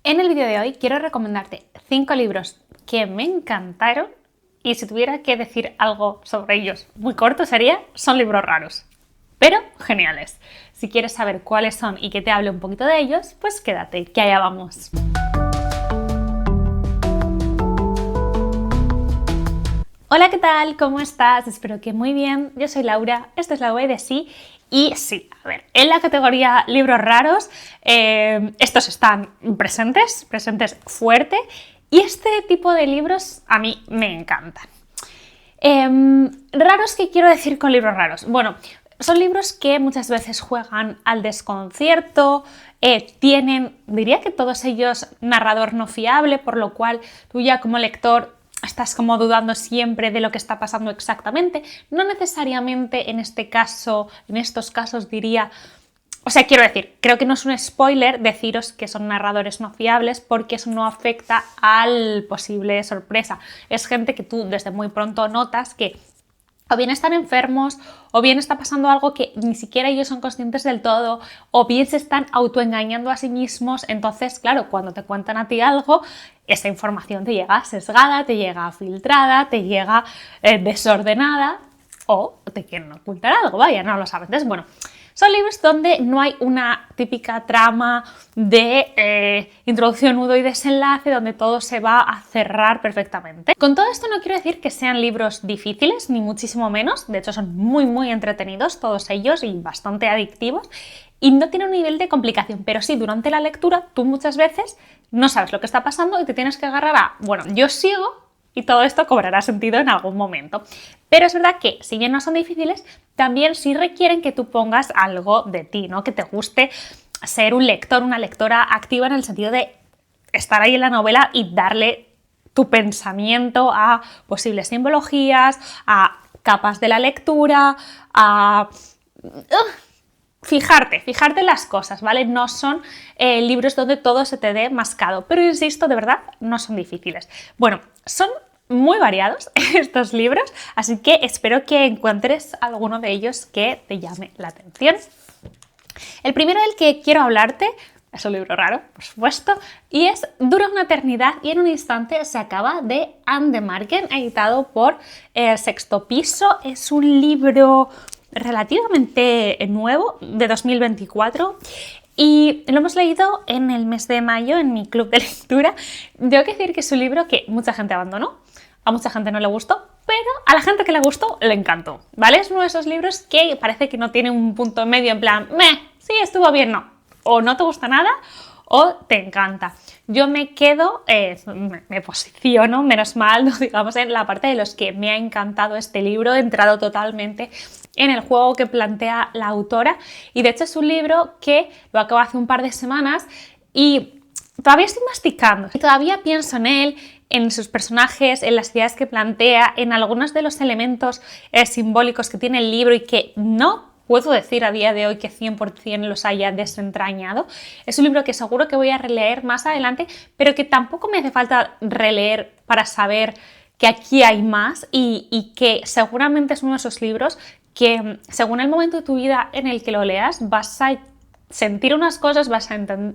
En el vídeo de hoy quiero recomendarte 5 libros que me encantaron y si tuviera que decir algo sobre ellos muy corto sería, son libros raros, pero geniales. Si quieres saber cuáles son y que te hable un poquito de ellos, pues quédate, que allá vamos. Hola, ¿qué tal? ¿Cómo estás? Espero que muy bien. Yo soy Laura, esto es la web de Sí. Y sí, a ver, en la categoría libros raros, estos están presentes fuerte, y este tipo de libros a mí me encantan. ¿Raros qué quiero decir con libros raros? Bueno, son libros que muchas veces juegan al desconcierto, tienen, diría que todos ellos, narrador no fiable, por lo cual tú ya como lector estás como dudando siempre de lo que está pasando exactamente. No necesariamente en este caso, en estos casos diría... O sea, quiero decir, creo que no es un spoiler deciros que son narradores no fiables porque eso no afecta al posible sorpresa. Es gente que tú desde muy pronto notas que o bien están enfermos, o bien está pasando algo que ni siquiera ellos son conscientes del todo, o bien se están autoengañando a sí mismos. Entonces, claro, cuando te cuentan a ti algo, esa información te llega sesgada, te llega filtrada, te llega desordenada, o te quieren ocultar algo, vaya, no lo sabes. Entonces, bueno, son libros donde no hay una típica trama de introducción, nudo y desenlace, donde todo se va a cerrar perfectamente. Con todo esto no quiero decir que sean libros difíciles, ni muchísimo menos. De hecho, son muy entretenidos todos ellos y bastante adictivos. Y no tienen un nivel de complicación, pero sí, durante la lectura tú muchas veces no sabes lo que está pasando y te tienes que agarrar a, bueno, yo sigo y todo esto cobrará sentido en algún momento. Pero es verdad que, si bien no son difíciles, también sí requieren que tú pongas algo de ti, ¿no? Que te guste ser un lector, una lectora activa en el sentido de estar ahí en la novela y darle tu pensamiento a posibles simbologías, a capas de la lectura, a... Fijarte en las cosas, ¿vale? No son libros donde todo se te dé mascado, pero insisto, de verdad, no son difíciles. Bueno, son muy variados estos libros, así que espero que encuentres alguno de ellos que te llame la atención. El primero del que quiero hablarte es un libro raro, por supuesto, y es Dura una eternidad y en un instante se acaba, de Ann Demarken, editado por Sexto Piso. Es un libro relativamente nuevo, de 2024, y lo hemos leído en el mes de mayo en mi club de lectura. Tengo que decir que es un libro que mucha gente abandonó, a mucha gente no le gustó, pero a la gente que le gustó, le encantó, ¿vale? Es uno de esos libros que parece que no tiene un punto medio en plan, sí, estuvo bien, no. O no te gusta nada o te encanta. Yo me quedo, me posiciono, menos mal, digamos, en la parte de los que me ha encantado este libro. He entrado totalmente en el juego que plantea la autora y de hecho es un libro que lo acabo hace un par de semanas y todavía estoy masticando. Todavía pienso en él, en sus personajes, en las ideas que plantea, en algunos de los elementos simbólicos que tiene el libro y que no puedo decir a día de hoy que 100% los haya desentrañado. Es un libro que seguro que voy a releer más adelante, pero que tampoco me hace falta releer para saber que aquí hay más y que seguramente es uno de esos libros que, según el momento de tu vida en el que lo leas, vas a sentir unas cosas,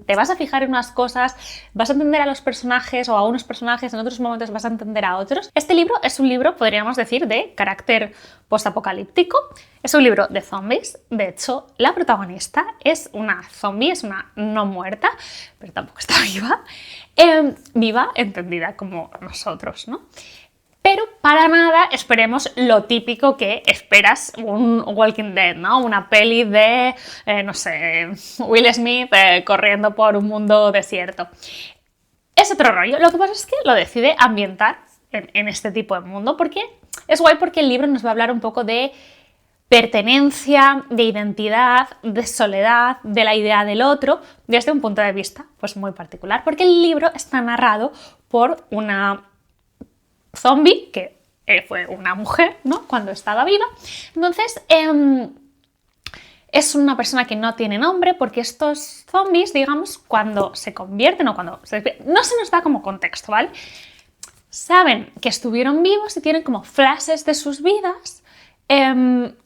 te vas a fijar en unas cosas, vas a entender a los personajes o a unos personajes, en otros momentos vas a entender a otros. Este libro es un libro, podríamos decir, de carácter postapocalíptico. Es un libro de zombies. De hecho, la protagonista es una zombie, es una no muerta, pero tampoco está viva. Viva, entendida como nosotros, ¿no? Pero para nada esperemos lo típico que esperas un Walking Dead, ¿no? Una peli de, no sé, Will Smith corriendo por un mundo desierto. Es otro rollo. Lo que pasa es que lo decide ambientar en este tipo de mundo porque es guay, porque el libro nos va a hablar un poco de pertenencia, de identidad, de soledad, de la idea del otro, desde un punto de vista pues muy particular, porque el libro está narrado por una zombie, que fue una mujer, ¿no? Cuando estaba viva. Entonces, es una persona que no tiene nombre porque estos zombies, digamos, cuando se convierten o cuando no se nos da como contexto, ¿vale? Saben que estuvieron vivos y tienen como flashes de sus vidas,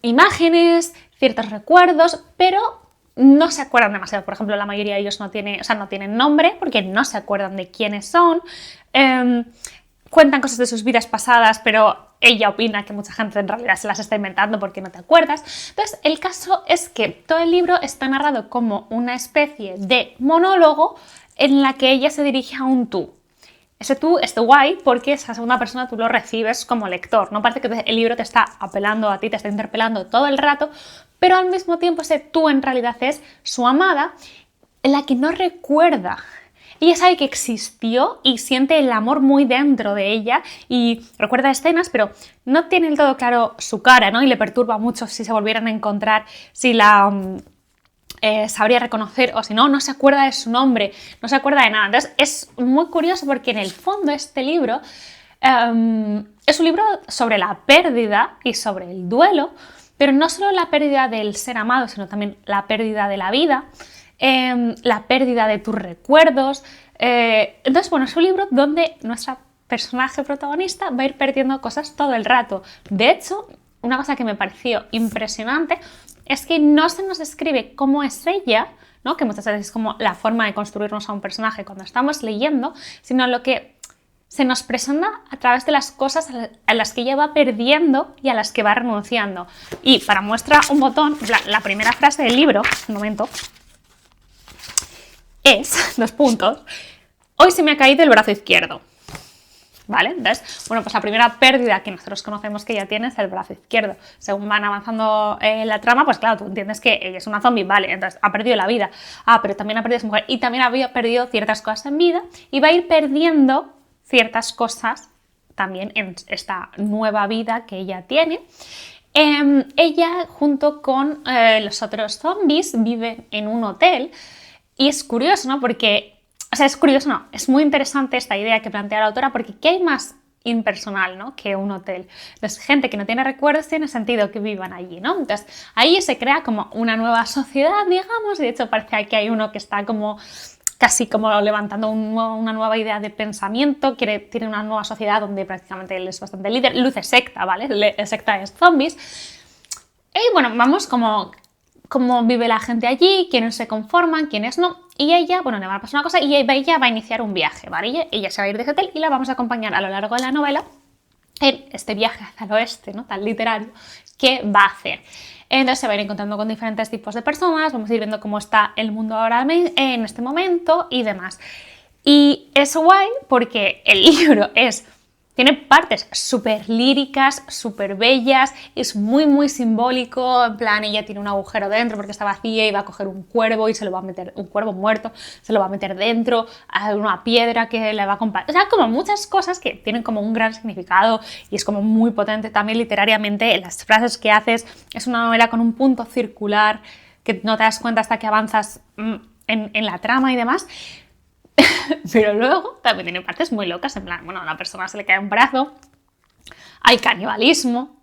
imágenes, ciertos recuerdos, pero no se acuerdan demasiado. Por ejemplo, la mayoría de ellos no tienen nombre porque no se acuerdan de quiénes son. Cuentan cosas de sus vidas pasadas, pero ella opina que mucha gente en realidad se las está inventando porque no te acuerdas. Entonces, el caso es que todo el libro está narrado como una especie de monólogo en la que ella se dirige a un tú. Ese tú está guay porque esa segunda persona tú lo recibes como lector. No parece que el libro te está apelando a ti, te está interpelando todo el rato, pero al mismo tiempo ese tú en realidad es su amada, en la que no recuerda. Ella sabe que existió y siente el amor muy dentro de ella y recuerda escenas, pero no tiene del todo claro su cara, ¿no? Y le perturba mucho si se volvieran a encontrar, si la sabría reconocer o si no, no se acuerda de su nombre, no se acuerda de nada. Entonces es muy curioso porque en el fondo este libro es un libro sobre la pérdida y sobre el duelo, pero no solo la pérdida del ser amado, sino también la pérdida de la vida, la pérdida de tus recuerdos. Entonces, bueno, es un libro donde nuestra personaje protagonista va a ir perdiendo cosas todo el rato. De hecho, una cosa que me pareció impresionante es que no se nos describe cómo es ella, ¿no? Que muchas veces es como la forma de construirnos a un personaje cuando estamos leyendo, sino lo que se nos presenta a través de las cosas a las que ella va perdiendo y a las que va renunciando. Y para muestra un botón, la primera frase del libro, un momento, es, 2 puntos, hoy se me ha caído el brazo izquierdo. ¿Vale? Entonces, bueno, pues la primera pérdida que nosotros conocemos que ella tiene es el brazo izquierdo. Según van avanzando la trama, pues claro, tú entiendes que ella es una zombie, vale, entonces ha perdido la vida. Pero también ha perdido a su mujer y también había perdido ciertas cosas en vida y va a ir perdiendo ciertas cosas también en esta nueva vida que ella tiene. Ella, junto con los otros zombies, viven en un hotel y es curioso, ¿no? Porque o sea, es curioso, no, es muy interesante esta idea que plantea la autora porque ¿qué hay más impersonal, ¿no? que un hotel? Entonces, gente que no tiene recuerdos tiene sentido que vivan allí, ¿no? Entonces, ahí se crea como una nueva sociedad, digamos, y de hecho parece que hay uno que está como casi como levantando una nueva idea de pensamiento, tiene una nueva sociedad donde prácticamente él es bastante líder, luce secta, ¿vale? Secta es zombies. Y bueno, vamos como cómo vive la gente allí, quiénes se conforman, quiénes no. Y ella, bueno, le va a pasar una cosa y ella va a iniciar un viaje, ¿vale? Ella se va a ir de ese hotel y la vamos a acompañar a lo largo de la novela en este viaje hacia el oeste, ¿no? Tan literario, que va a hacer. Entonces se va a ir encontrando con diferentes tipos de personas, vamos a ir viendo cómo está el mundo ahora en este momento y demás. Y es guay porque el libro tiene partes súper líricas, súper bellas, es muy muy simbólico, en plan ella tiene un agujero dentro porque está vacía y va a coger un cuervo y se lo va a meter, un cuervo muerto, se lo va a meter dentro, a una piedra que le va a acompañar, o sea, como muchas cosas que tienen como un gran significado y es como muy potente también literariamente, las frases que haces, es una novela con un punto circular que no te das cuenta hasta que avanzas en la trama y demás. Pero luego también tiene partes muy locas, en plan, bueno, a la persona se le cae un brazo, hay canibalismo,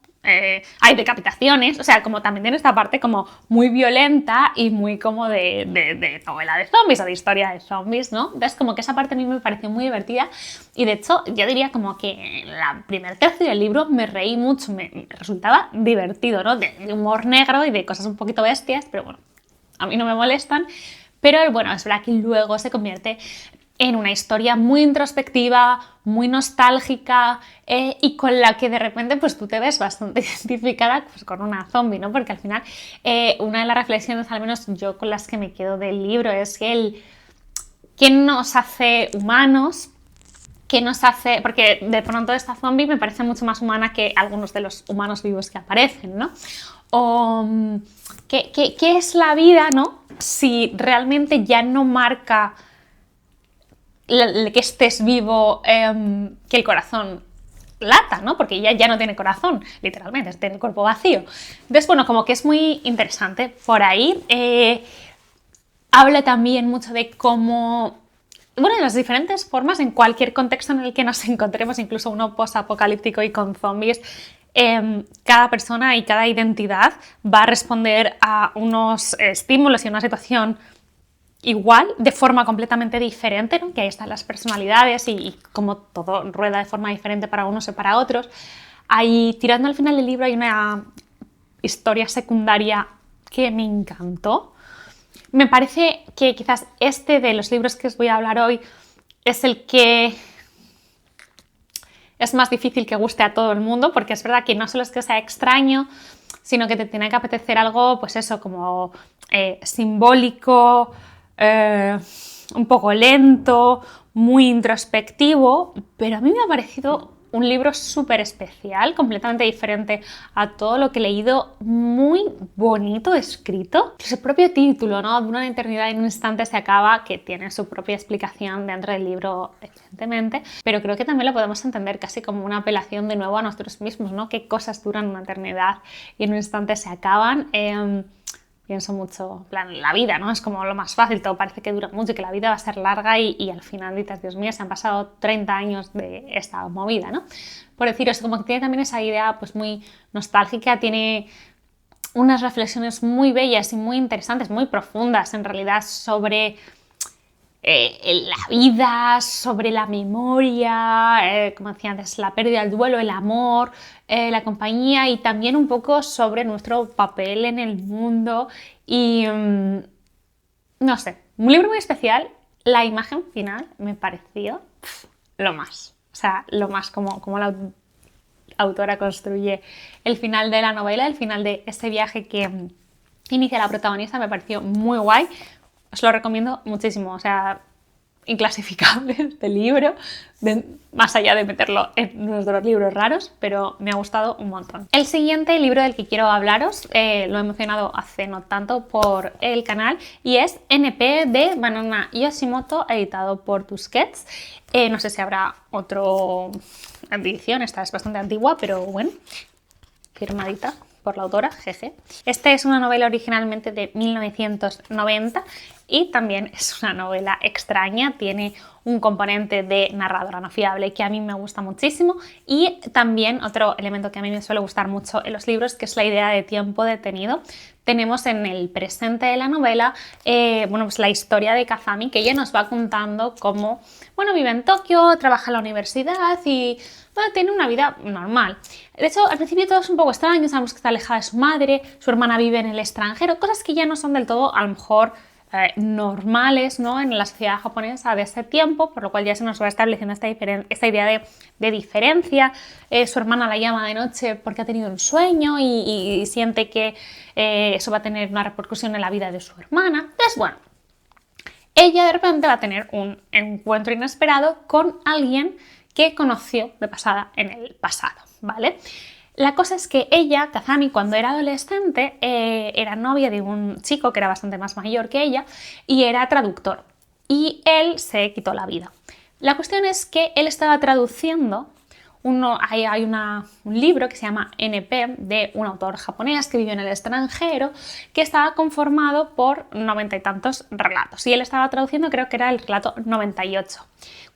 hay decapitaciones, o sea, como también tiene esta parte como muy violenta y muy como de novela de zombies o de historia de zombies, ¿no? Entonces como que esa parte a mí me pareció muy divertida y de hecho yo diría como que la primer tercio del libro me reí mucho, me resultaba divertido, ¿no? De humor negro y de cosas un poquito bestias, pero bueno, a mí no me molestan. Pero bueno, es verdad que luego se convierte en una historia muy introspectiva, muy nostálgica y con la que de repente pues tú te ves bastante identificada pues, con una zombie, ¿no? Porque al final una de las reflexiones, al menos yo con las que me quedo del libro, es que ¿qué nos hace humanos? ¿Qué nos hace? Porque de pronto esta zombie me parece mucho más humana que algunos de los humanos vivos que aparecen, ¿no? O ¿qué es la vida, ¿no? Si realmente ya no marca que estés vivo, que el corazón lata, ¿no? Porque ella ya no tiene corazón, literalmente, tiene el cuerpo vacío. Entonces, bueno, como que es muy interesante por ahí. Habla también mucho de cómo, bueno, de las diferentes formas, en cualquier contexto en el que nos encontremos, incluso uno post-apocalíptico y con zombies, cada persona y cada identidad va a responder a unos estímulos y a una situación igual, de forma completamente diferente, ¿no? Que ahí están las personalidades y como todo rueda de forma diferente para unos y para otros. Ahí, tirando al final del libro, hay una historia secundaria que me encantó, Me parece que quizás este de los libros que os voy a hablar hoy es el que es más difícil que guste a todo el mundo, porque es verdad que no solo es que sea extraño, sino que te tiene que apetecer algo, pues eso, como simbólico, un poco lento, muy introspectivo, pero a mí me ha parecido un libro súper especial, completamente diferente a todo lo que he leído, muy bonito escrito. Su propio título, ¿no? De una eternidad en un instante se acaba, que tiene su propia explicación dentro del libro, evidentemente, pero creo que también lo podemos entender casi como una apelación de nuevo a nosotros mismos, ¿no? Qué cosas duran una eternidad y en un instante se acaban. Pienso mucho, en plan, la vida, ¿no? Es como lo más fácil, todo parece que dura mucho y que la vida va a ser larga y al final dices, Dios mío, se han pasado 30 años de esta movida, ¿no? Por deciros, como que tiene también esa idea pues muy nostálgica, tiene unas reflexiones muy bellas y muy interesantes, muy profundas en realidad sobre la vida, sobre la memoria, como decía antes, la pérdida, el duelo, el amor, la compañía y también un poco sobre nuestro papel en el mundo y no sé, un libro muy especial. La imagen final me pareció lo más, o sea, lo más como la autora construye el final de la novela, el final de ese viaje que inicia la protagonista, me pareció muy guay. Os lo recomiendo muchísimo, o sea, inclasificable este libro, más allá de meterlo en nuestros libros raros, pero me ha gustado un montón. El siguiente libro del que quiero hablaros, lo he mencionado hace no tanto por el canal, y es NP de Banana Yoshimoto, editado por Tusquets. No sé si habrá otra edición, esta es bastante antigua, pero bueno, firmadita por la autora, jeje. Esta es una novela originalmente de 1990 y también es una novela extraña, tiene un componente de narradora no fiable que a mí me gusta muchísimo y también otro elemento que a mí me suele gustar mucho en los libros, que es la idea de tiempo detenido. Tenemos en el presente de la novela bueno, pues la historia de Kazami, que ella nos va contando cómo bueno, vive en Tokio, trabaja en la universidad y bueno, tiene una vida normal. De hecho, al principio todo es un poco extraño, sabemos que está alejada de su madre, su hermana vive en el extranjero, cosas que ya no son del todo, a lo mejor, normales, ¿no? En la sociedad japonesa de ese tiempo, por lo cual ya se nos va estableciendo esta idea de diferencia. Su hermana la llama de noche porque ha tenido un sueño y siente que eso va a tener una repercusión en la vida de su hermana. Entonces, bueno, ella de repente va a tener un encuentro inesperado con alguien que conoció de pasada en el pasado, ¿vale? La cosa es que ella, Kazami, cuando era adolescente, era novia de un chico que era bastante más mayor que ella y era traductor. Y él se quitó la vida. La cuestión es que él estaba traduciendo hay un libro que se llama NP de un autor japonés que vivió en el extranjero, que estaba conformado por 90 y tantos relatos. Y él estaba traduciendo, creo que era el relato 98,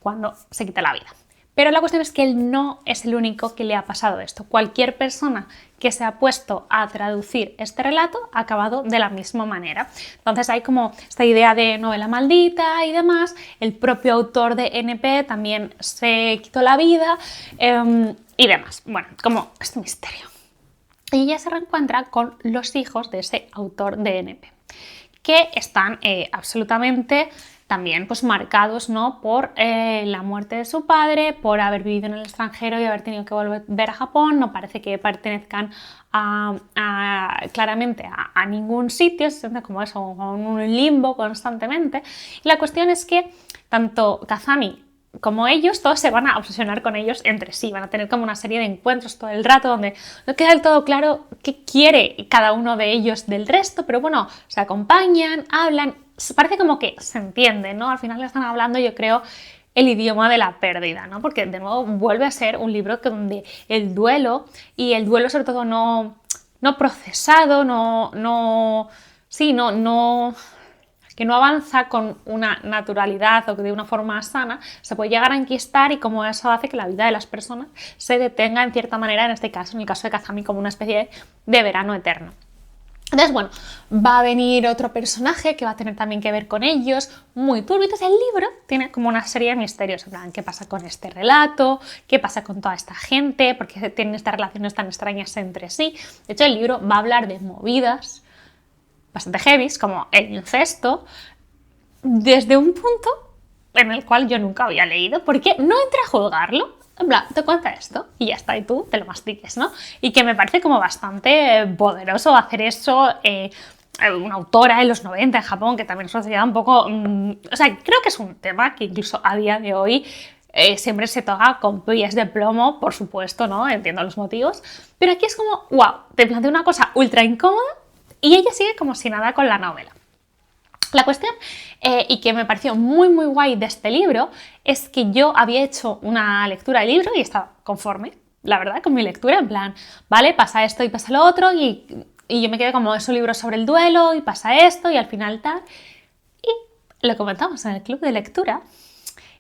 cuando se quita la vida. Pero la cuestión es que él no es el único que le ha pasado esto. Cualquier persona que se ha puesto a traducir este relato ha acabado de la misma manera. Entonces hay como esta idea de novela maldita y demás. El propio autor de NP también se quitó la vida y demás. Bueno, como este misterio. Y ella se reencuentra con los hijos de ese autor de NP, que están absolutamente también pues marcados, ¿no? Por la muerte de su padre, por haber vivido en el extranjero y haber tenido que volver a Japón. No parece que pertenezcan claramente a ningún sitio, se siente como eso, como un limbo constantemente. Y la cuestión es que tanto Kazami como ellos, todos se van a obsesionar con ellos entre sí, van a tener como una serie de encuentros todo el rato donde no queda del todo claro qué quiere cada uno de ellos del resto, pero bueno, se acompañan, hablan, parece como que se entienden, ¿no? Al final le están hablando, yo creo, el idioma de la pérdida, ¿no? Porque de nuevo vuelve a ser un libro donde el duelo, y el duelo sobre todo no procesado, que no avanza con una naturalidad o de una forma sana, se puede llegar a enquistar y como eso hace que la vida de las personas se detenga en cierta manera, en este caso, en el caso de Kazami, como una especie de verano eterno. Entonces, bueno, va a venir otro personaje que va a tener también que ver con ellos, muy turbio. Entonces, el libro tiene como una serie de misterios, en plan, ¿qué pasa con este relato? ¿Qué pasa con toda esta gente? ¿Por qué tienen estas relaciones tan extrañas entre sí? De hecho, el libro va a hablar de movidas bastante heavy, como el incesto, desde un punto en el cual yo nunca había leído, porque no entré a juzgarlo. En plan, te cuenta esto y ya está, y tú te lo mastiques, ¿no? Y que me parece como bastante poderoso hacer eso. Una autora en los 90 en Japón, que también es una sociedad un poco... o sea, creo que es un tema que incluso a día de hoy siempre se toca con pies de plomo, por supuesto, ¿no? Entiendo los motivos. Pero aquí es como, wow, te plantea una cosa ultra incómoda y ella sigue como si nada con la novela. La cuestión, y que me pareció muy muy guay de este libro, es que yo había hecho una lectura del libro y estaba conforme, la verdad, con mi lectura, en plan, vale, pasa esto y pasa lo otro, y yo me quedé como, es un libro sobre el duelo, y pasa esto, y al final tal, y lo comentamos en el club de lectura,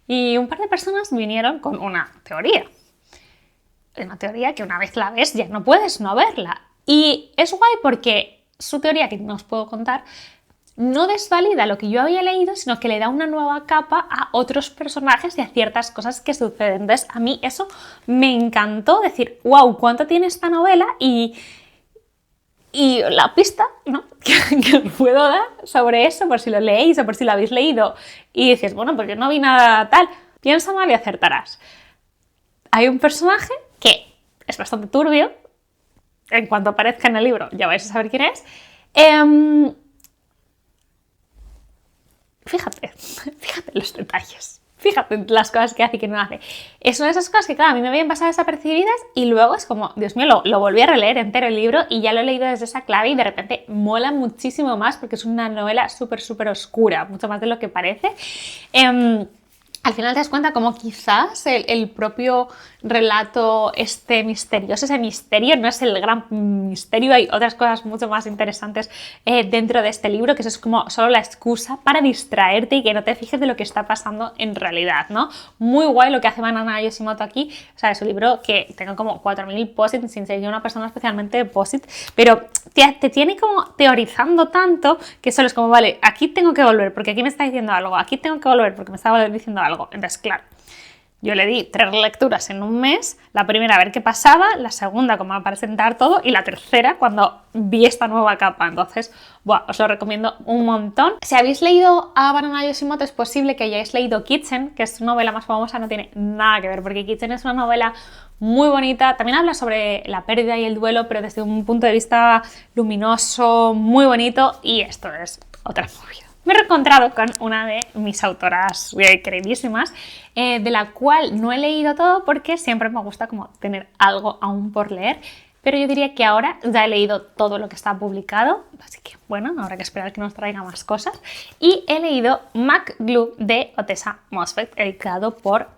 y un par de personas vinieron con una teoría que una vez la ves ya no puedes no verla, y es guay porque su teoría, que no os puedo contar, no desvalida lo que yo había leído, sino que le da una nueva capa a otros personajes y a ciertas cosas que suceden. Entonces, a mí eso me encantó, decir, wow, ¿cuánto tiene esta novela? Y la pista, ¿no? que os puedo dar sobre eso, por si lo leéis o por si lo habéis leído y dices, bueno, pues yo no vi nada tal, piensa mal y acertarás. Hay un personaje que es bastante turbio, en cuanto aparezca en el libro ya vais a saber quién es. Fíjate los detalles, fíjate las cosas que hace y que no hace. Es una de esas cosas que, claro, a mí me habían pasado desapercibidas y luego es como, Dios mío, lo volví a releer entero el libro y ya lo he leído desde esa clave y de repente mola muchísimo más porque es una novela súper oscura, mucho más de lo que parece. Al final te das cuenta como quizás el propio relato misterioso, ese misterio no es el gran misterio, hay otras cosas mucho más interesantes dentro de este libro, que eso es como solo la excusa para distraerte y que no te fijes de lo que está pasando en realidad, ¿no? Muy guay lo que hace Banana Yoshimoto aquí, o sea, es un libro que tengo como 4000 posits sin ser yo una persona especialmente posit, pero te tiene como teorizando tanto que solo es como, vale, aquí tengo que volver porque aquí me está diciendo algo, aquí tengo que volver porque me está diciendo algo. Entonces, claro, yo le di 3 lecturas en un mes, la primera a ver qué pasaba, la segunda como para presentar todo y la tercera cuando vi esta nueva capa. Entonces, buah, os lo recomiendo un montón. Si habéis leído a Banana Yoshimoto es posible que hayáis leído Kitchen, que es su novela más famosa, no tiene nada que ver porque Kitchen es una novela muy bonita, también habla sobre la pérdida y el duelo, pero desde un punto de vista luminoso, muy bonito, y esto es otra movida. Me he reencontrado con una de mis autoras queridísimas, de la cual no he leído todo porque siempre me gusta como tener algo aún por leer, pero yo diría que ahora ya he leído todo lo que está publicado, así que bueno, habrá que esperar que nos traiga más cosas, y he leído McGlue de Ottessa Moshfegh, editado por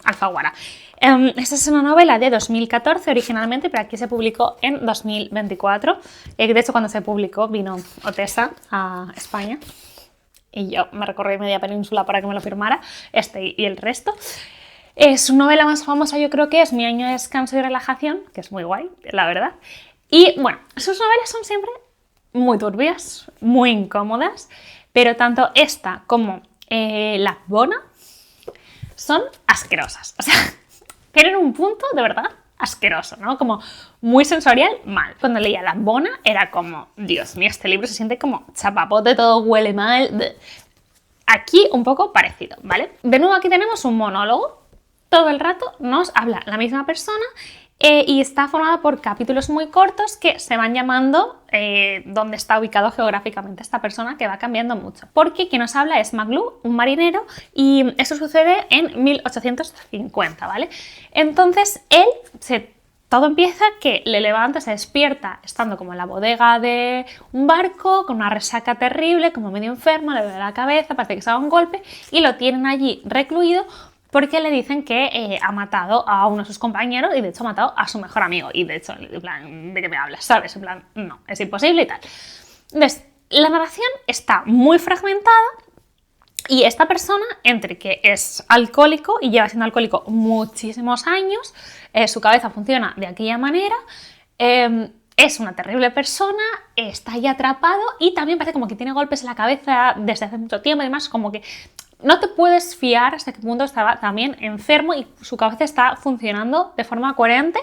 Alfaguara. Esta es una novela de 2014 originalmente, pero aquí se publicó en 2024. De hecho, cuando se publicó vino Ottessa a España y yo me recorrí media península para que me lo firmara, y el resto. Su novela más famosa yo creo que es Mi año de descanso y relajación, que es muy guay, la verdad. Y bueno, sus novelas son siempre muy turbias, muy incómodas, pero tanto esta como La Bona son asquerosas. O sea, tienen un punto de verdad asqueroso, ¿no? Como muy sensorial, mal. Cuando leía La Bona era como, Dios mío, este libro se siente como chapapote, todo huele mal. Aquí un poco parecido, ¿vale? De nuevo aquí tenemos un monólogo. Todo el rato nos habla la misma persona y está formado por capítulos muy cortos que se van llamando dónde está ubicado geográficamente esta persona, que va cambiando mucho. Porque quien nos habla es McGlue, un marinero, y eso sucede en 1850, ¿vale? Entonces todo empieza que le levanta, se despierta estando como en la bodega de un barco, con una resaca terrible, como medio enfermo, le duele la cabeza, parece que se ha dado un golpe y lo tienen allí recluido porque le dicen que ha matado a uno de sus compañeros y de hecho ha matado a su mejor amigo. Y de hecho, en plan, ¿de qué me hablas? ¿Sabes? En plan, no, es imposible y tal. Entonces, la narración está muy fragmentada y esta persona, entre que es alcohólico y lleva siendo alcohólico muchísimos años, su cabeza funciona de aquella manera, es una terrible persona, está ahí atrapado y también parece como que tiene golpes en la cabeza desde hace mucho tiempo y demás, como que no te puedes fiar hasta qué punto estaba también enfermo y su cabeza está funcionando de forma coherente,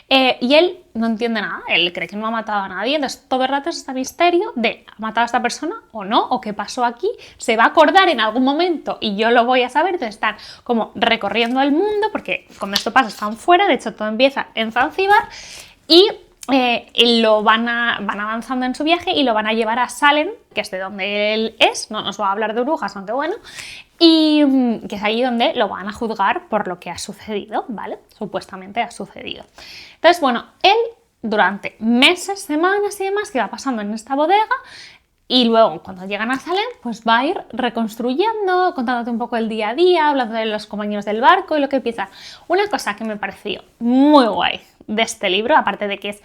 y él no entiende nada, él cree que no ha matado a nadie, entonces todo el rato es este misterio de ¿ha matado a esta persona o no? ¿O qué pasó aquí? ¿Se va a acordar en algún momento y yo lo voy a saber? Entonces están como recorriendo el mundo, porque cuando esto pasa están fuera, de hecho todo empieza en Zanzíbar, y lo van avanzando en su viaje y lo van a llevar a Salem, que es de donde él es, no nos va a hablar de brujas, aunque bueno, y que es ahí donde lo van a juzgar por lo que ha sucedido, ¿vale? Supuestamente ha sucedido. Entonces, bueno, él durante meses, semanas y demás, que va pasando en esta bodega, y luego, cuando llegan a Salem, pues va a ir reconstruyendo, contándote un poco el día a día, hablando de los compañeros del barco y lo que piensa. Una cosa que me pareció muy guay de este libro, aparte de que es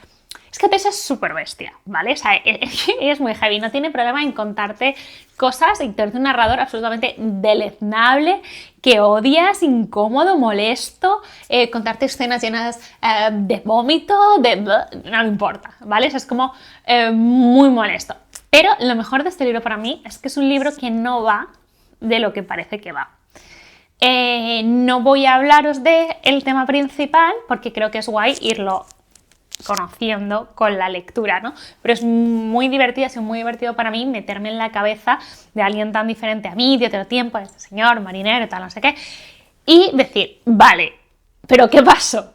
que Tessa es súper bestia, ¿vale? O sea, es muy heavy, no tiene problema en contarte cosas y tener un narrador absolutamente deleznable, que odias, incómodo, molesto, contarte escenas llenas de vómito, no me importa, ¿vale? O sea, es como muy molesto. Pero lo mejor de este libro para mí es que es un libro que no va de lo que parece que va. No voy a hablaros del tema principal porque creo que es guay irlo conociendo con la lectura, ¿no? Pero es muy divertido, ha sido muy divertido para mí meterme en la cabeza de alguien tan diferente a mí, de otro tiempo, de este señor, marinero, tal, no sé qué, y decir, vale, ¿pero qué pasó?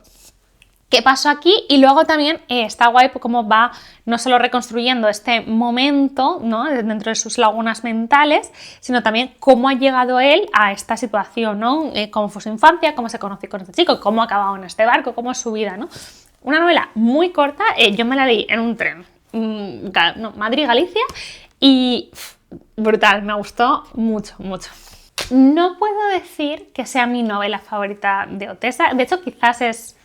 ¿Qué pasó aquí? Y luego también está guay cómo va no solo reconstruyendo este momento, ¿no?, dentro de sus lagunas mentales, sino también cómo ha llegado él a esta situación, ¿no? Cómo fue su infancia, cómo se conoció con este chico, cómo ha acabado en este barco, cómo es su vida, ¿no? Una novela muy corta, yo me la leí en un tren, Madrid-Galicia, y brutal, me gustó mucho, mucho. No puedo decir que sea mi novela favorita de Otessa, de hecho quizás es,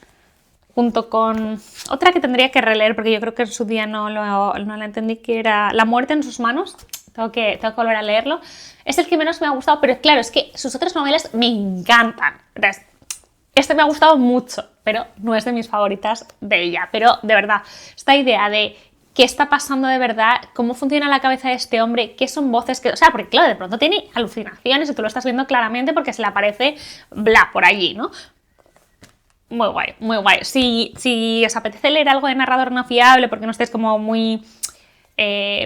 junto con otra que tendría que releer, porque yo creo que en su día no la entendí, que era La muerte en sus manos. Tengo que volver a leerlo. Es el que menos me ha gustado, pero claro, es que sus otras novelas me encantan. Este me ha gustado mucho, pero no es de mis favoritas de ella. Pero de verdad, esta idea de qué está pasando de verdad, cómo funciona la cabeza de este hombre, qué son voces que... O sea, porque claro, de pronto tiene alucinaciones y tú lo estás viendo claramente porque se le aparece bla por allí, ¿no? Muy guay, muy guay. Si os apetece leer algo de narrador no fiable porque no estéis como muy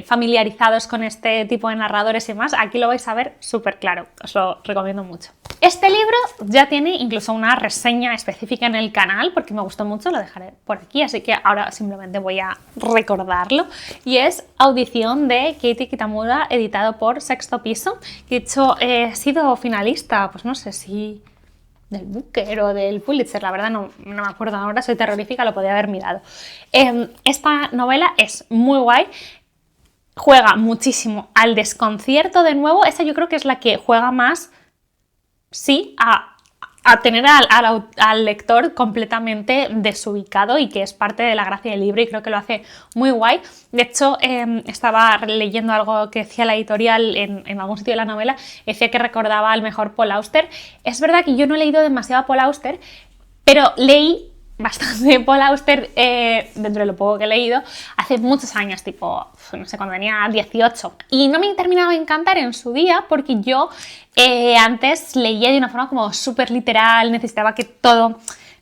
familiarizados con este tipo de narradores y demás, aquí lo vais a ver súper claro, os lo recomiendo mucho. Este libro ya tiene incluso una reseña específica en el canal porque me gustó mucho, lo dejaré por aquí, así que ahora simplemente voy a recordarlo, y es Audición de Katie Kitamura, editado por Sexto Piso, que de hecho he sido finalista, pues no sé si del Booker o del Pulitzer, la verdad no me acuerdo ahora, soy terrorífica, lo podría haber mirado. Esta novela es muy guay, juega muchísimo al desconcierto de nuevo, esa yo creo que es la que juega más, sí, a tener al lector completamente desubicado, y que es parte de la gracia del libro y creo que lo hace muy guay. De hecho, estaba leyendo algo que decía la editorial en algún sitio de la novela, decía que recordaba al mejor Paul Auster. Es verdad que yo no he leído demasiado a Paul Auster, pero leí bastante Paul Auster, dentro de lo poco que he leído, hace muchos años, tipo, no sé, cuando tenía 18. Y no me terminaba de encantar en su día porque yo antes leía de una forma como súper literal, necesitaba que todo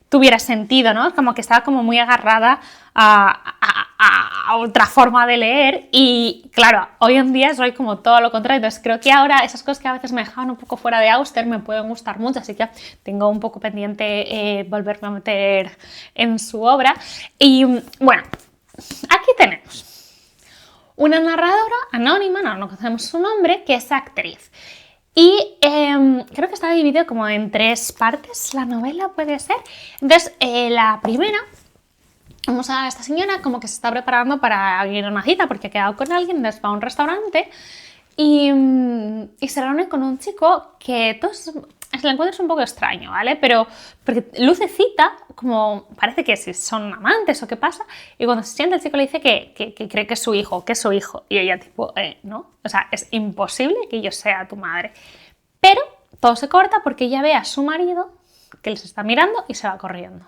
tuviera sentido, ¿no? Como que estaba como muy agarrada a otra forma de leer, y claro, hoy en día soy como todo lo contrario, entonces creo que ahora esas cosas que a veces me dejaban un poco fuera de Auster me pueden gustar mucho, así que tengo un poco pendiente volverme a meter en su obra. Y bueno, aquí tenemos una narradora anónima, no conocemos su nombre, que es actriz. Y creo que está dividido como en 3 partes la novela, puede ser. Entonces, la primera, vamos a esta señora como que se está preparando para ir a una cita porque ha quedado con alguien, entonces va a un restaurante y se reúne con un chico que todos el encuentro es un poco extraño, ¿vale? Pero porque lucecita, como parece que si son amantes o qué pasa, y cuando se sienta el chico le dice que cree que es su hijo, y ella tipo, no, o sea, es imposible que yo sea tu madre. Pero todo se corta porque ella ve a su marido que les está mirando y se va corriendo.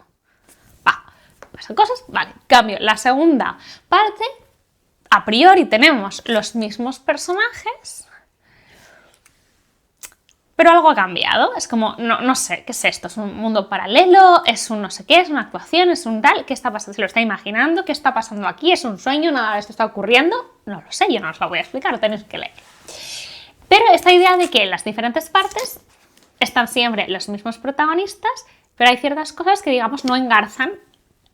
Pasan cosas, vale, cambio. La segunda parte, a priori tenemos los mismos personajes, pero algo ha cambiado. Es como, no sé, ¿qué es esto? ¿Es un mundo paralelo? ¿Es un no sé qué? ¿Es una actuación? ¿Es un tal? ¿Qué está pasando? ¿Se lo está imaginando? ¿Qué está pasando aquí? ¿Es un sueño? ¿Nada de esto está ocurriendo? No lo sé, yo no os lo voy a explicar, lo tenéis que leer. Pero esta idea de que en las diferentes partes están siempre los mismos protagonistas, pero hay ciertas cosas que, digamos, no engarzan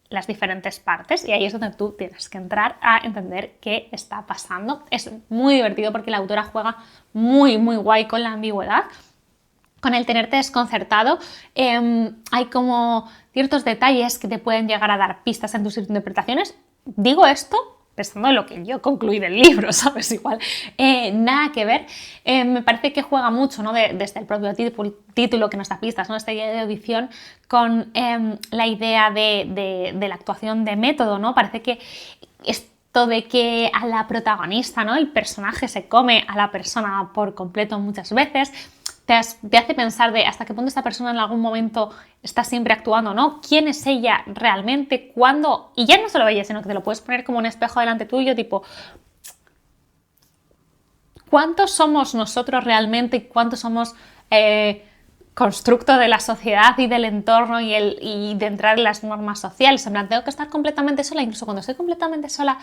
las diferentes partes, y ahí es donde tú tienes que entrar a entender qué está pasando. Es muy divertido porque la autora juega muy guay con la ambigüedad, con el tenerte desconcertado. Hay como ciertos detalles que te pueden llegar a dar pistas en tus interpretaciones. Digo esto pensando en lo que yo concluí del libro, ¿sabes? Igual, nada que ver. Me parece que juega mucho, ¿no? Desde el propio título que nos da pistas, ¿no? Esta idea de audición con la idea de la actuación de método, ¿no? Parece que esto de que a la protagonista, ¿no? El personaje se come a la persona por completo muchas veces, te hace pensar de hasta qué punto esta persona en algún momento está siempre actuando, ¿no? ¿Quién es ella realmente? ¿Cuándo? Y ya no solo ella, sino que te lo puedes poner como un espejo delante tuyo, tipo, ¿cuántos somos nosotros realmente y cuántos somos constructo de la sociedad y del entorno y de entrar en las normas sociales? En plan, tengo que estar completamente sola, incluso cuando estoy completamente sola,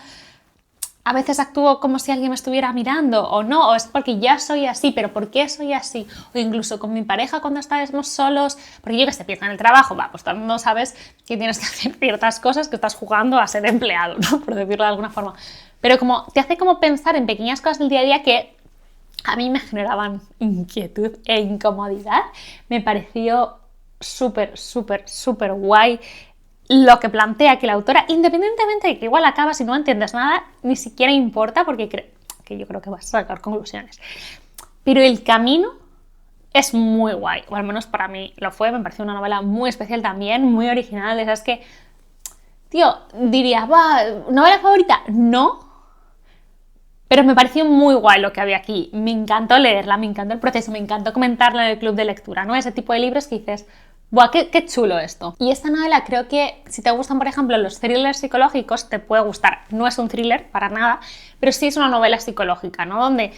a veces actúo como si alguien me estuviera mirando, o no, o es porque ya soy así, pero ¿por qué soy así? O incluso con mi pareja cuando estamos solos, porque yo que sé, pienso en el trabajo, pues tú no sabes que tienes que hacer ciertas cosas, que estás jugando a ser empleado, ¿no? Por decirlo de alguna forma. Pero como te hace como pensar en pequeñas cosas del día a día que a mí me generaban inquietud e incomodidad. Me pareció súper guay lo que plantea aquí la autora, independientemente de que igual acabas y no entiendes nada, ni siquiera importa, porque que yo creo que vas a sacar conclusiones. Pero el camino es muy guay, o al menos para mí lo fue. Me pareció una novela muy especial también, muy original, de esas que, tío, diría, ¿novela favorita? No, pero me pareció muy guay lo que había aquí. Me encantó leerla, me encantó el proceso, me encantó comentarla en el club de lectura, ¿no? Ese tipo de libros que dices, ¡buah, qué chulo esto! Y esta novela creo que si te gustan, por ejemplo, los thrillers psicológicos, te puede gustar. No es un thriller para nada, pero sí es una novela psicológica, ¿no? Donde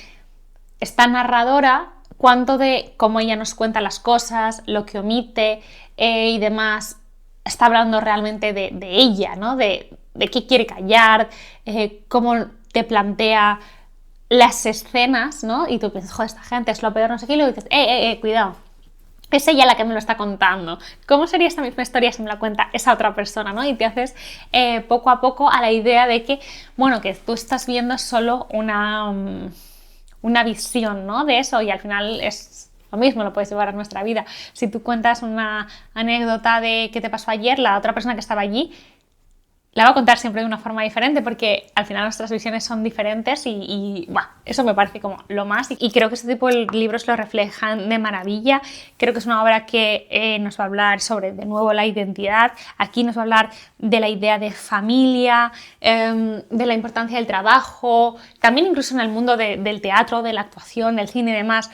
esta narradora, cuánto de cómo ella nos cuenta las cosas, lo que omite y demás, está hablando realmente de ella, ¿no? De qué quiere callar, cómo te plantea las escenas, ¿no? Y tú piensas, joder, esta gente es lo peor, no sé qué, y luego dices, cuidado. Es ella la que me lo está contando. ¿Cómo sería esta misma historia si me la cuenta esa otra persona, ¿no? Y te haces poco a poco a la idea de que, bueno, que tú estás viendo solo una visión, ¿no? De eso, y al final es lo mismo, lo puedes llevar a nuestra vida. Si tú cuentas una anécdota de qué te pasó ayer, la otra persona que estaba allí la va a contar siempre de una forma diferente, porque al final nuestras visiones son diferentes y eso me parece como lo más, y creo que este tipo de libros lo reflejan de maravilla. Creo que es una obra que nos va a hablar sobre, de nuevo, la identidad. Aquí nos va a hablar de la idea de familia, de la importancia del trabajo, también incluso en el mundo del teatro, de la actuación, del cine y demás,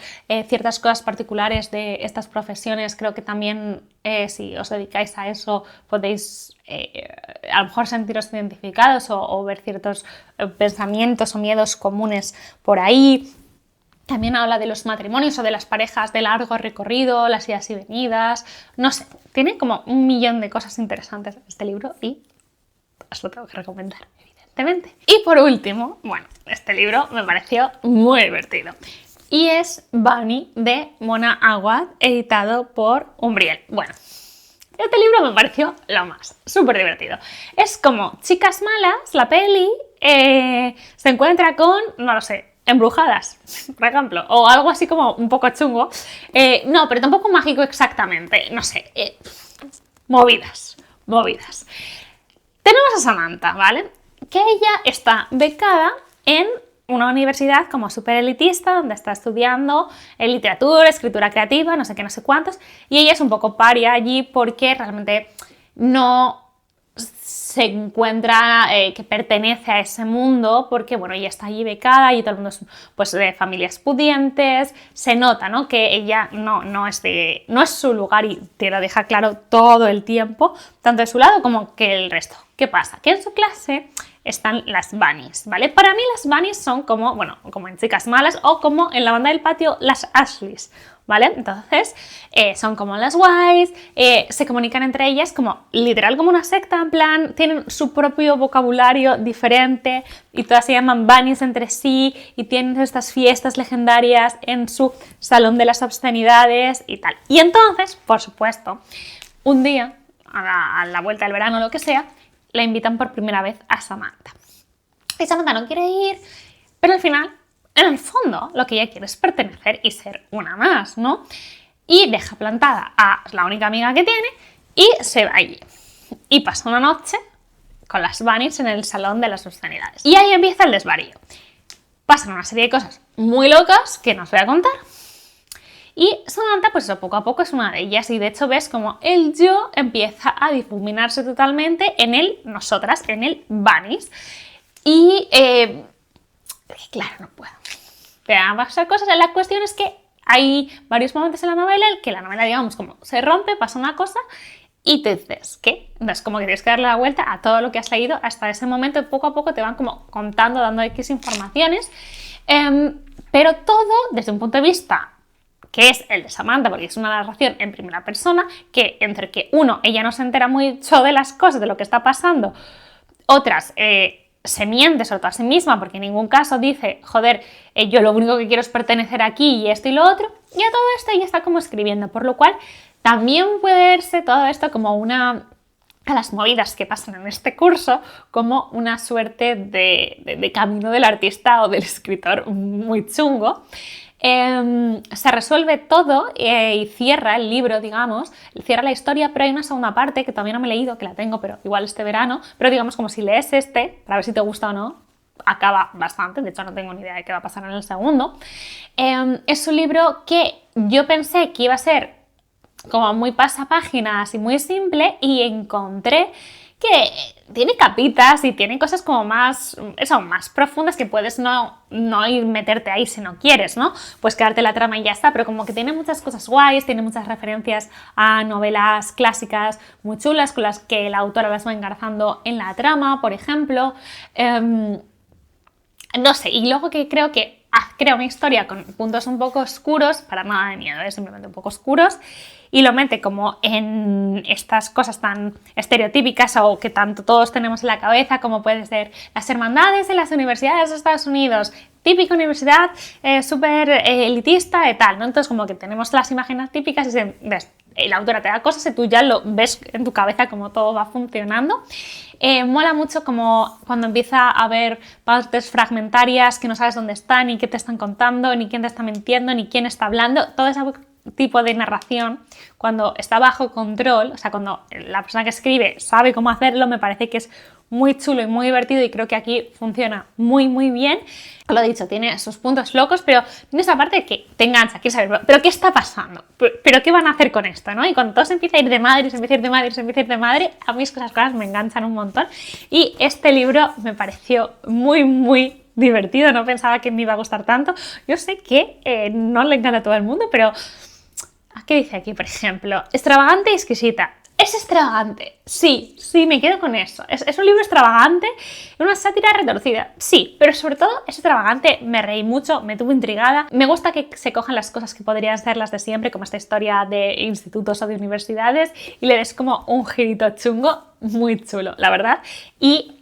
ciertas cosas particulares de estas profesiones. Creo que también si os dedicáis a eso podéis a lo mejor sentiros identificados o ver ciertos pensamientos o miedos comunes por ahí. También habla de los matrimonios o de las parejas de largo recorrido, las idas y venidas, no sé, tiene como un millón de cosas interesantes en este libro y os lo tengo que recomendar, evidentemente. Y por último, bueno, este libro me pareció muy divertido y es Bunny de Mona Awad, editado por Umbriel. Bueno, este libro me pareció lo más, súper divertido. Es como Chicas Malas, la peli, se encuentra con, no lo sé, embrujadas, por ejemplo, o algo así como un poco chungo. No, pero tampoco mágico exactamente, no sé, movidas. Tenemos a Samantha, ¿vale? Que ella está becada en una universidad como súper elitista, donde está estudiando literatura, escritura creativa, no sé qué, no sé cuántos, y ella es un poco paria allí porque realmente no se encuentra que pertenece a ese mundo, porque bueno, ella está allí becada y todo el mundo es pues de familias pudientes. Se nota, ¿no?, que ella no es su lugar, y te lo deja claro todo el tiempo, tanto de su lado como que el resto. ¿Qué pasa? Que en su clase están las bunnies, ¿vale? Para mí las bunnies son como, bueno, como en Chicas Malas o como en La Banda del Patio las Ashleys, ¿vale? Entonces, son como las guays, se comunican entre ellas como literal como una secta, en plan, tienen su propio vocabulario diferente y todas se llaman bunnies entre sí y tienen estas fiestas legendarias en su salón de las obscenidades y tal. Y entonces, por supuesto, un día, a la vuelta del verano o lo que sea, la invitan por primera vez a Samantha. Y Samantha no quiere ir, pero al final, en el fondo, lo que ella quiere es pertenecer y ser una más, ¿no? Y deja plantada a la única amiga que tiene y se va allí. Y pasa una noche con las bunnies en el salón de las obscenidades. Y ahí empieza el desvarío. Pasan una serie de cosas muy locas que no os voy a contar. Y Samantha, pues eso, poco a poco es una de ellas. Y de hecho ves como el yo empieza a difuminarse totalmente en el nosotras, en el bunnies. Y claro, no puedo. Te van a pasar cosas. La cuestión es que hay varios momentos en la novela en que la novela, digamos, como se rompe, pasa una cosa y te dices, ¿qué? Entonces, como que tienes que darle la vuelta a todo lo que has leído hasta ese momento y poco a poco te van como contando, dando X informaciones. Pero todo desde un punto de vista que es el de Samantha, porque es una narración en primera persona, que entre que uno, ella no se entera mucho de las cosas, de lo que está pasando, otras, se miente sobre todo a sí misma porque en ningún caso dice, joder, yo lo único que quiero es pertenecer aquí y esto y lo otro, y a todo esto ella está como escribiendo, por lo cual también puede verse todo esto como una, a las movidas que pasan en este curso, como una suerte de camino del artista o del escritor muy chungo. Se resuelve todo y cierra el libro, digamos, cierra la historia, pero hay una segunda parte que todavía no me he leído, que la tengo, pero igual este verano, pero digamos como si lees este, para ver si te gusta o no, acaba bastante, de hecho no tengo ni idea de qué va a pasar en el segundo. Es un libro que yo pensé que iba a ser como muy pasapáginas y muy simple y encontré que tiene capitas y tiene cosas como más, eso, más profundas que puedes no ir meterte ahí si no quieres, ¿no? Pues quedarte la trama y ya está, pero como que tiene muchas cosas guays, tiene muchas referencias a novelas clásicas muy chulas con las que la autora las va engarzando en la trama, por ejemplo. No sé, y luego que creo que crea una historia con puntos un poco oscuros, para nada de miedo, simplemente un poco oscuros, y lo mete como en estas cosas tan estereotípicas o que tanto todos tenemos en la cabeza, como pueden ser las hermandades en las universidades de Estados Unidos, típica universidad súper elitista y tal, ¿no? Entonces como que tenemos las imágenes típicas y la autora te da cosas y tú ya lo ves en tu cabeza como todo va funcionando. Mola mucho como cuando empieza a haber partes fragmentarias que no sabes dónde están, ni qué te están contando, ni quién te está mintiendo, ni quién está hablando. Todo ese tipo de narración, cuando está bajo control, o sea, cuando la persona que escribe sabe cómo hacerlo, me parece que es muy chulo y muy divertido y creo que aquí funciona muy muy bien. Lo he dicho, tiene sus puntos locos, pero tiene esa parte que te engancha, quieres saber, ¿pero qué está pasando? ¿Pero qué van a hacer con esto? ¿No? Y cuando todo se empieza a ir de madre, se empieza a ir de madre, se empieza a ir de madre, a mí esas cosas me enganchan un montón. Y este libro me pareció muy muy divertido, no pensaba que me iba a gustar tanto. Yo sé que no le encanta a todo el mundo, pero ¿qué dice aquí, por ejemplo? Extravagante y exquisita. ¿Es extravagante? Sí, me quedo con eso. ¿Es un libro extravagante? ¿Una sátira retorcida? Sí, pero sobre todo es extravagante, me reí mucho, me tuvo intrigada. Me gusta que se cojan las cosas que podrían ser las de siempre, como esta historia de institutos o de universidades, y le des como un girito chungo muy chulo, la verdad. Y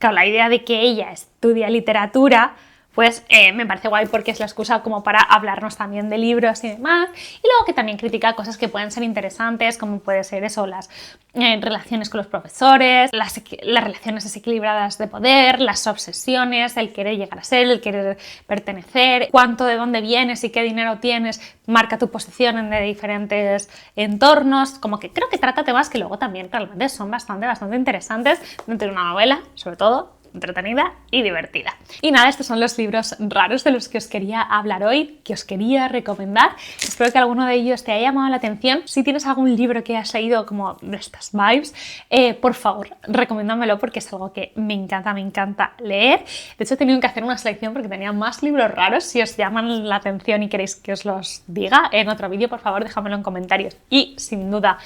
con la idea de que ella estudia literatura, pues me parece guay porque es la excusa como para hablarnos también de libros y demás, y luego que también critica cosas que pueden ser interesantes, como puede ser eso, las relaciones con los profesores, las relaciones desequilibradas de poder, las obsesiones, el querer llegar a ser, el querer pertenecer, cuánto de dónde vienes y qué dinero tienes marca tu posición en diferentes entornos, como que creo que trata temas que luego también realmente son bastante interesantes dentro de una novela, sobre todo entretenida y divertida. Y nada, estos son los libros raros de los que os quería hablar hoy, que os quería recomendar. Espero que alguno de ellos te haya llamado la atención. Si tienes algún libro que has leído como de estas vibes, por favor, recomiéndamelo porque es algo que me encanta leer. De hecho, he tenido que hacer una selección porque tenía más libros raros. Si os llaman la atención y queréis que os los diga en otro vídeo, por favor, déjamelo en comentarios. Y sin duda,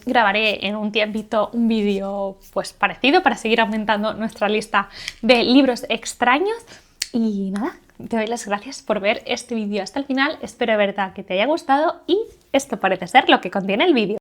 grabaré en un tiempito un vídeo pues parecido para seguir aumentando nuestra lista de libros extraños. Y nada, te doy las gracias por ver este vídeo hasta el final. Espero de verdad que te haya gustado y esto parece ser lo que contiene el vídeo.